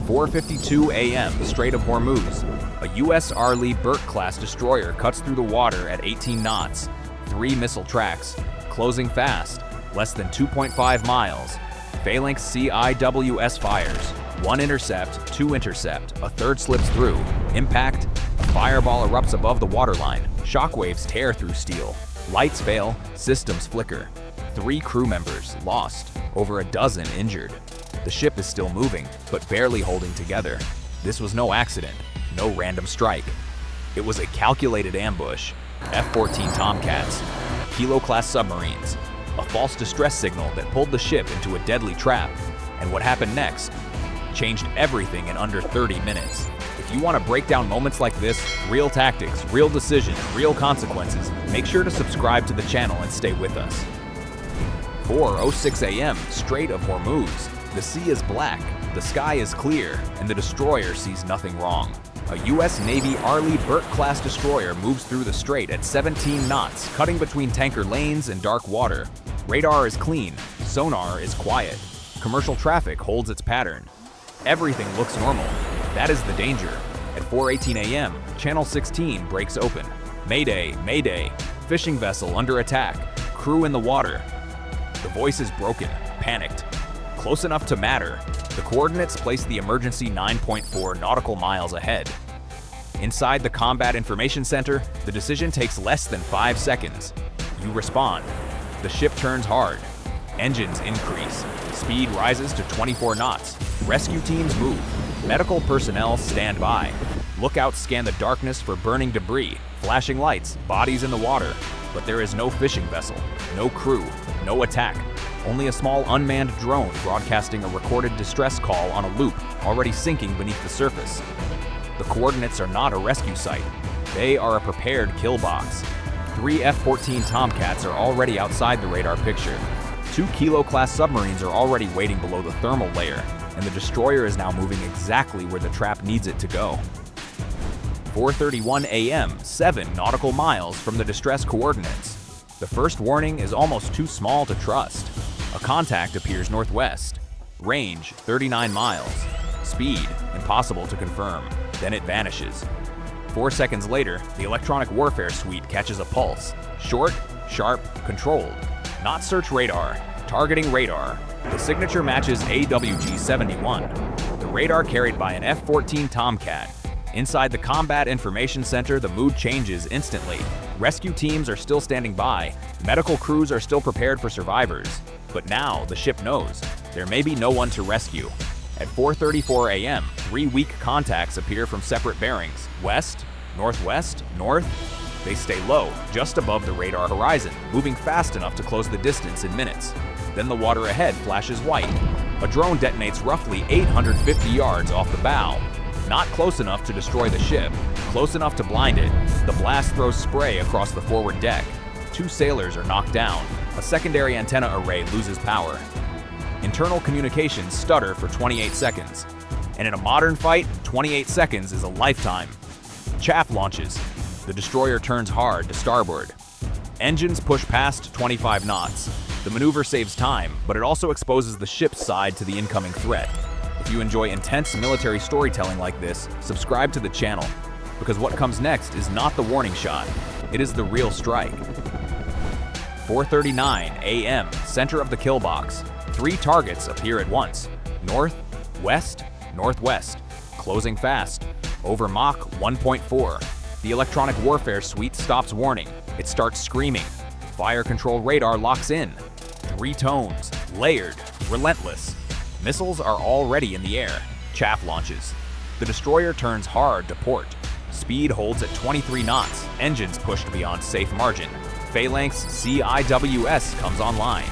4:52 a.m. Strait of Hormuz. A U.S. Arleigh Burke-class destroyer cuts through the water at 18 knots. 3 missile tracks, closing fast, less than 2.5 miles. Phalanx CIWS fires. 1 intercept, 2 intercept, a third slips through. Impact, a fireball erupts above the waterline. Shockwaves tear through steel. Lights fail, systems flicker. 3 crew members lost, over a dozen injured. The ship is still moving, but barely holding together. This was no accident, no random strike. It was a calculated ambush. F-14 Tomcats, Kilo-class submarines, a false distress signal that pulled the ship into a deadly trap. And what happened next changed everything in under 30 minutes. If you want to break down moments like this, real tactics, real decisions, real consequences, make sure to subscribe to the channel and stay with us. 4:06 a.m. Strait of Hormuz. The sea is black, the sky is clear, and the destroyer sees nothing wrong. A U.S. Navy Arleigh Burke-class destroyer moves through the strait at 17 knots, cutting between tanker lanes and dark water. Radar is clean, sonar is quiet. Commercial traffic holds its pattern. Everything looks normal. That is the danger. At 4:18 a.m., Channel 16 breaks open. Mayday, Mayday, fishing vessel under attack, crew in the water. The voice is broken, panicked. Close enough to matter. The coordinates place the emergency 9.4 nautical miles ahead. Inside the Combat Information Center, the decision takes less than 5 seconds. You respond. The ship turns hard. Engines increase. Speed rises to 24 knots. Rescue teams move. Medical personnel stand by. Lookouts scan the darkness for burning debris, flashing lights, bodies in the water. But there is no fishing vessel, no crew, no attack. Only a small unmanned drone broadcasting a recorded distress call on a loop, already sinking beneath the surface. The coordinates are not a rescue site. They are a prepared kill box. 3 F-14 Tomcats are already outside the radar picture. 2 Kilo-class submarines are already waiting below the thermal layer, and the destroyer is now moving exactly where the trap needs it to go. 4:31 a.m., 7 nautical miles from the distress coordinates. The first warning is almost too small to trust. A contact appears northwest. Range, 39 miles. Speed, impossible to confirm. Then it vanishes. 4 seconds later, the electronic warfare suite catches a pulse. Short, sharp, controlled. Not search radar, targeting radar. The signature matches AWG-71, the radar carried by an F-14 Tomcat. Inside the Combat Information Center, the mood changes instantly. Rescue teams are still standing by. Medical crews are still prepared for survivors. But now, the ship knows, there may be no one to rescue. At 4:34 a.m., 3 weak contacts appear from separate bearings. West, northwest, north. They stay low, just above the radar horizon, moving fast enough to close the distance in minutes. Then the water ahead flashes white. A drone detonates roughly 850 yards off the bow. Not close enough to destroy the ship, close enough to blind it. The blast throws spray across the forward deck. 2 sailors are knocked down. A secondary antenna array loses power. Internal communications stutter for 28 seconds. And in a modern fight, 28 seconds is a lifetime. Chaff launches. The destroyer turns hard to starboard. Engines push past 25 knots. The maneuver saves time, but it also exposes the ship's side to the incoming threat. If you enjoy intense military storytelling like this, subscribe to the channel, because what comes next is not the warning shot, it is the real strike. 4:39 a.m., center of the kill box. 3 targets appear at once. North, west, northwest. Closing fast. Over Mach 1.4. The electronic warfare suite stops warning. It starts screaming. Fire control radar locks in. 3 tones, layered, relentless. Missiles are already in the air. Chaff launches. The destroyer turns hard to port. Speed holds at 23 knots. Engines pushed beyond safe margin. Phalanx CIWS comes online.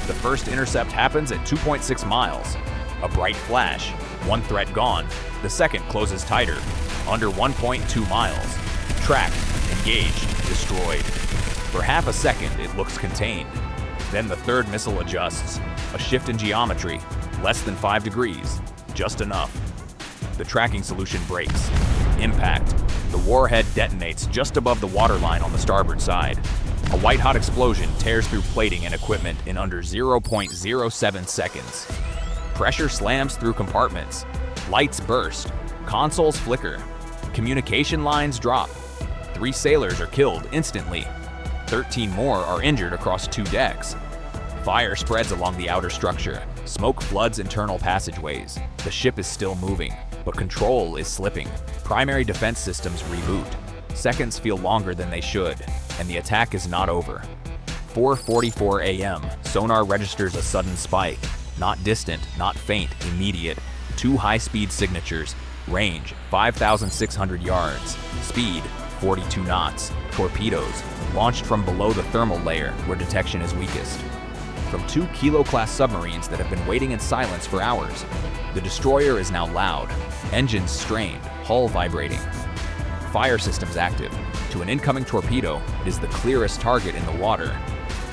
The first intercept happens at 2.6 miles. A bright flash. 1 threat gone. The second closes tighter. Under 1.2 miles. Tracked, engaged, destroyed. For half a second, it looks contained. Then the third missile adjusts. A shift in geometry. Less than 5 degrees. Just enough. The tracking solution breaks. Impact. The warhead detonates just above the waterline on the starboard side. A white-hot explosion tears through plating and equipment in under 0.07 seconds. Pressure slams through compartments. Lights burst. Consoles flicker. Communication lines drop. 3 sailors are killed instantly. 13 more are injured across 2 decks. Fire spreads along the outer structure. Smoke floods internal passageways. The ship is still moving, but control is slipping. Primary defense systems reboot. Seconds feel longer than they should, and the attack is not over. 4:44 a.m. Sonar registers a sudden spike. Not distant, not faint, immediate. 2 high-speed signatures. Range, 5,600 yards. Speed, 42 knots. Torpedoes, launched from below the thermal layer where detection is weakest. From 2 Kilo-class submarines that have been waiting in silence for hours. The destroyer is now loud. Engines strained, hull vibrating. Fire systems active. To an incoming torpedo, it is the clearest target in the water.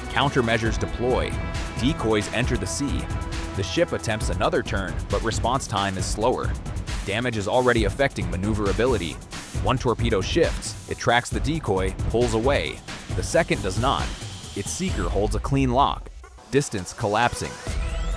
Countermeasures deploy. Decoys enter the sea. The ship attempts another turn, but response time is slower. Damage is already affecting maneuverability. 1 torpedo shifts, it tracks the decoy, pulls away. The second does not. Its seeker holds a clean lock. Distance collapsing.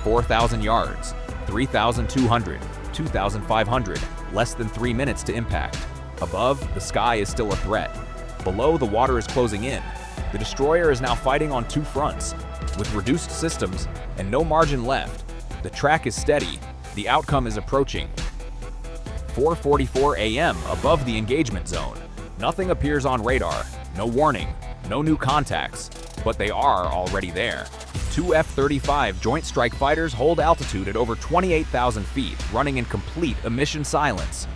4,000 yards, 3,200, 2,500, less than 3 minutes to impact. Above, the sky is still a threat. Below, the water is closing in. The destroyer is now fighting on 2 fronts. With reduced systems and no margin left, the track is steady. The outcome is approaching. 4:44 a.m. above the engagement zone. Nothing appears on radar. No warning. No new contacts. But they are already there. 2 F-35 Joint Strike Fighters hold altitude at over 28,000 feet, running in complete emission silence.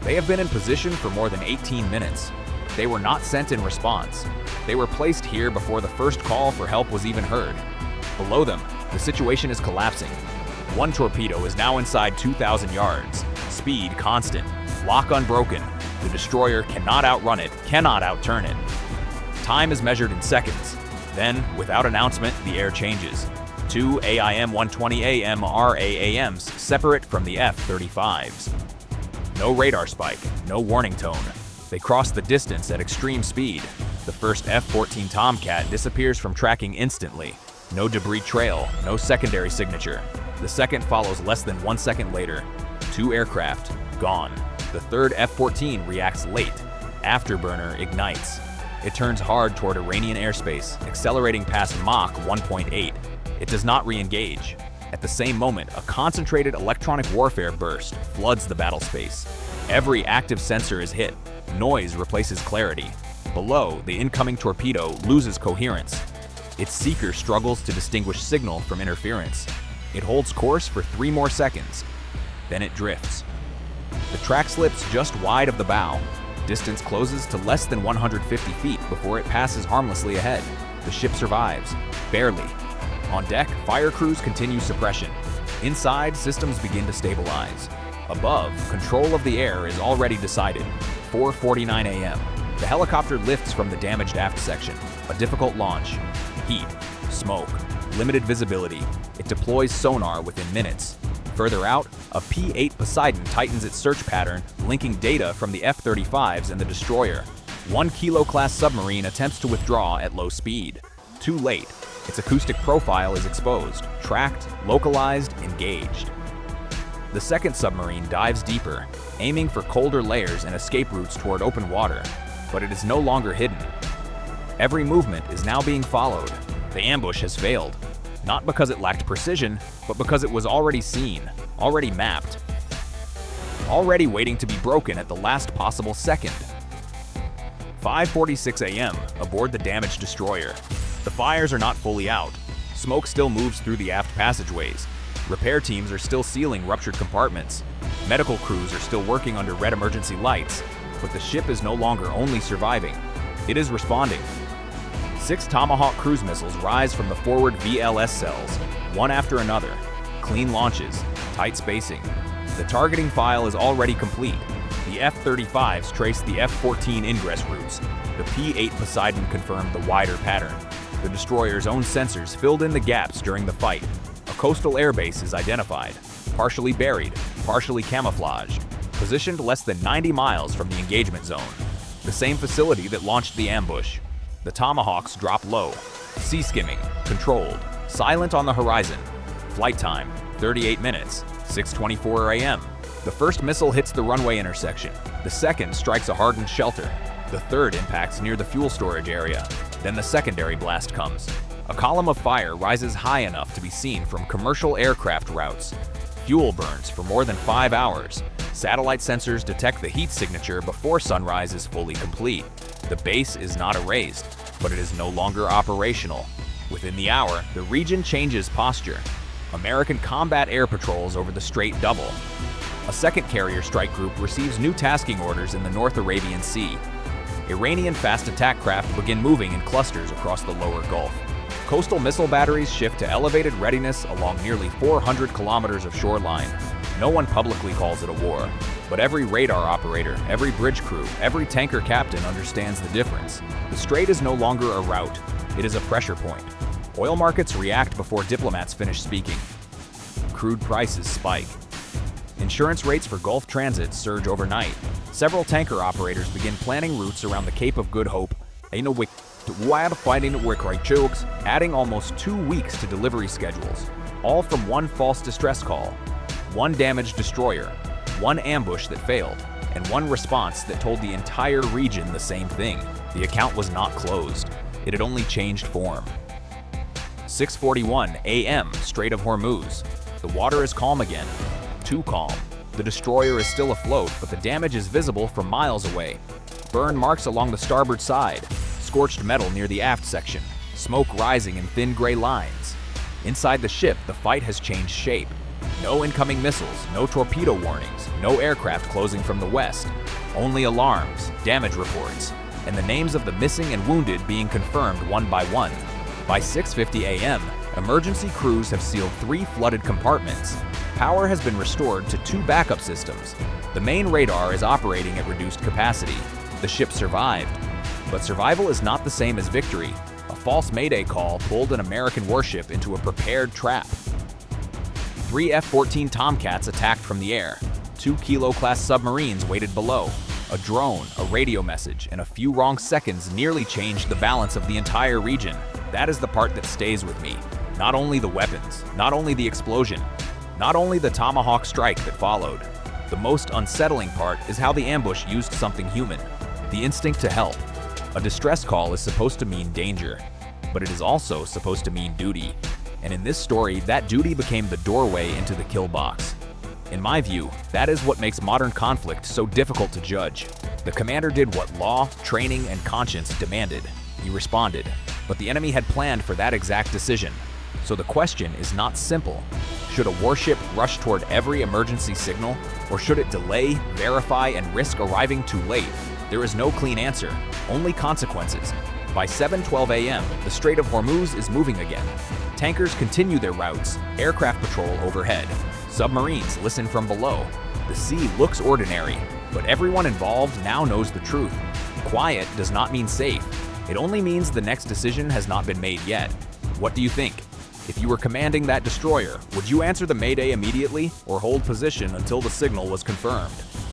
They have been in position for more than 18 minutes. They were not sent in response. They were placed here before the first call for help was even heard. Below them, the situation is collapsing. 1 torpedo is now inside 2,000 yards. Speed constant. Lock unbroken. The destroyer cannot outrun it, cannot outturn it. Time is measured in seconds. Then, without announcement, the air changes. 2 AIM-120AM RAAMs separate from the F-35s. No radar spike, no warning tone. They cross the distance at extreme speed. The first F-14 Tomcat disappears from tracking instantly. No debris trail, no secondary signature. The second follows less than 1 second later. 2 aircraft, gone. The third F-14 reacts late. Afterburner ignites. It turns hard toward Iranian airspace, accelerating past Mach 1.8. It does not re-engage. At the same moment, a concentrated electronic warfare burst floods the battle space. Every active sensor is hit. Noise replaces clarity. Below, the incoming torpedo loses coherence. Its seeker struggles to distinguish signal from interference. It holds course for 3 more seconds. Then it drifts. The track slips just wide of the bow. Distance closes to less than 150 feet before it passes harmlessly ahead. The ship survives, barely. On deck, fire crews continue suppression. Inside, systems begin to stabilize. Above, control of the air is already decided. 4:49 a.m. The helicopter lifts from the damaged aft section. A difficult launch. Heat, smoke, limited visibility. It deploys sonar within minutes. Further out, a P-8 Poseidon tightens its search pattern, linking data from the F-35s and the destroyer. 1 Kilo-class submarine attempts to withdraw at low speed. Too late. Its acoustic profile is exposed, tracked, localized, engaged. The second submarine dives deeper, aiming for colder layers and escape routes toward open water, but it is no longer hidden. Every movement is now being followed. The ambush has failed, not because it lacked precision, but because it was already seen, already mapped, already waiting to be broken at the last possible second. 5:46 a.m. aboard the damaged destroyer. The fires are not fully out. Smoke still moves through the aft passageways. Repair teams are still sealing ruptured compartments. Medical crews are still working under red emergency lights, but the ship is no longer only surviving. It is responding. 6 Tomahawk cruise missiles rise from the forward VLS cells, one after another. Clean launches, tight spacing. The targeting file is already complete. The F-35s trace the F-14 ingress routes. The P-8 Poseidon confirmed the wider pattern. The destroyer's own sensors filled in the gaps during the fight. A coastal airbase is identified, partially buried, partially camouflaged, positioned less than 90 miles from the engagement zone. The same facility that launched the ambush. The Tomahawks drop low, sea skimming, controlled, silent on the horizon. Flight time, 38 minutes, 6:24 a.m. The first missile hits the runway intersection. The second strikes a hardened shelter. The third impacts near the fuel storage area. Then the secondary blast comes. A column of fire rises high enough to be seen from commercial aircraft routes. Fuel burns for more than 5 hours. Satellite sensors detect the heat signature before sunrise is fully complete. The base is not erased, but it is no longer operational. Within the hour, the region changes posture. American combat air patrols over the strait double. A second carrier strike group receives new tasking orders in the North Arabian Sea. Iranian fast attack craft begin moving in clusters across the lower Gulf. Coastal missile batteries shift to elevated readiness along nearly 400 kilometers of shoreline. No one publicly calls it a war, but every radar operator, every bridge crew, every tanker captain understands the difference. The strait is no longer a route, it is a pressure point. Oil markets react before diplomats finish speaking. Crude prices spike. Insurance rates for Gulf transit surge overnight. Several tanker operators begin planning routes around the Cape of Good Hope, adding almost 2 weeks to delivery schedules, all from one false distress call, one damaged destroyer, one ambush that failed, and one response that told the entire region the same thing. The account was not closed. It had only changed form. 6:41 a.m. Strait of Hormuz. The water is calm again. Too calm. The destroyer is still afloat, but the damage is visible from miles away. Burn marks along the starboard side. Scorched metal near the aft section. Smoke rising in thin gray lines. Inside the ship, the fight has changed shape. No incoming missiles, no torpedo warnings, no aircraft closing from the west. Only alarms, damage reports, and the names of the missing and wounded being confirmed one by one. By 6:50 a.m., emergency crews have sealed 3 flooded compartments. Power has been restored to 2 backup systems. The main radar is operating at reduced capacity. The ship survived. But survival is not the same as victory. A false Mayday call pulled an American warship into a prepared trap. 3 F-14 Tomcats attacked from the air. 2 Kilo-class submarines waited below. A drone, a radio message, and a few wrong seconds nearly changed the balance of the entire region. That is the part that stays with me. Not only the weapons, not only the explosion, not only the tomahawk strike that followed. The most unsettling part is how the ambush used something human. The instinct to help. A distress call is supposed to mean danger, but it is also supposed to mean duty. And in this story, that duty became the doorway into the kill box. In my view, that is what makes modern conflict so difficult to judge. The commander did what law, training, and conscience demanded. He responded, but the enemy had planned for that exact decision. So the question is not simple. Should a warship rush toward every emergency signal, or should it delay, verify, and risk arriving too late? There is no clean answer, only consequences. By 7:12 a.m., the Strait of Hormuz is moving again. Tankers continue their routes, aircraft patrol overhead. Submarines listen from below. The sea looks ordinary, but everyone involved now knows the truth. Quiet does not mean safe. It only means the next decision has not been made yet. What do you think? If you were commanding that destroyer, would you answer the Mayday immediately or hold position until the signal was confirmed?